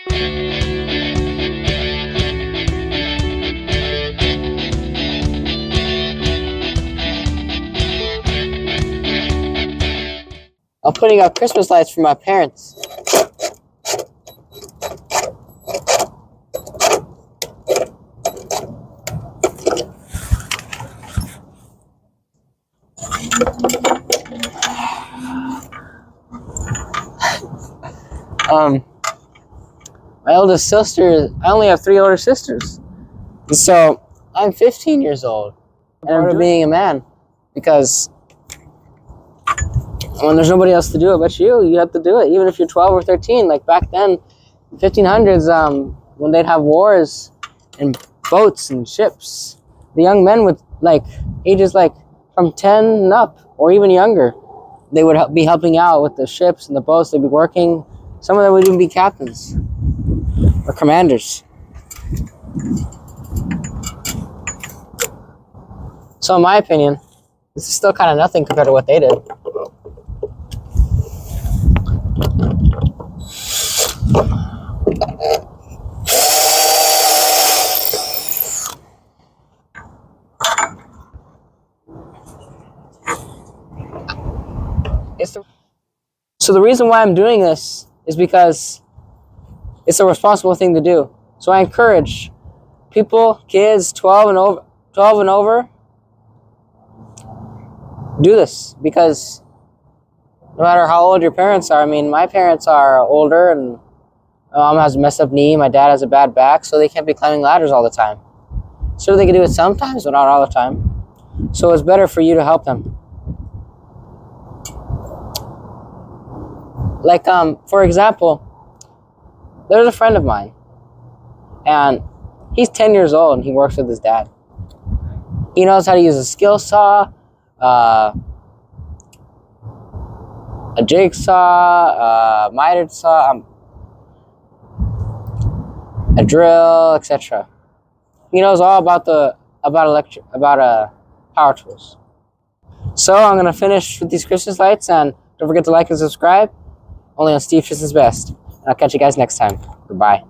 I'm putting up Christmas lights for my parents. My oldest sister, I only have 3 older sisters. So I'm 15 years old. And I'm being a man. Because when there's nobody else to do it but you have to do it. Even if you're 12 or 13. Like back then, 1500s, when they'd have wars and boats and ships, the young men with ages from 10 and up or even younger, they would be helping out with the ships and the boats. They'd be working. Some of them would even be captains or commanders. So in my opinion, this is still kind of nothing compared to what they did. So the reason why I'm doing this is because it's a responsible thing to do. So I encourage people, kids, 12 and over, do this, because no matter how old your parents are, I mean, my parents are older, and my mom has a messed up knee, my dad has a bad back, so they can't be climbing ladders all the time. Sure, they can do it sometimes, but not all the time. So it's better for you to help them. For example, there's a friend of mine, and he's 10 years old, and he works with his dad. He knows how to use a skill saw, a jigsaw, a mitered saw, a drill, etc. He knows all about power tools. So I'm gonna finish with these Christmas lights, and don't forget to like and subscribe. Only on Steve Tristan's Best. And I'll catch you guys next time. Goodbye.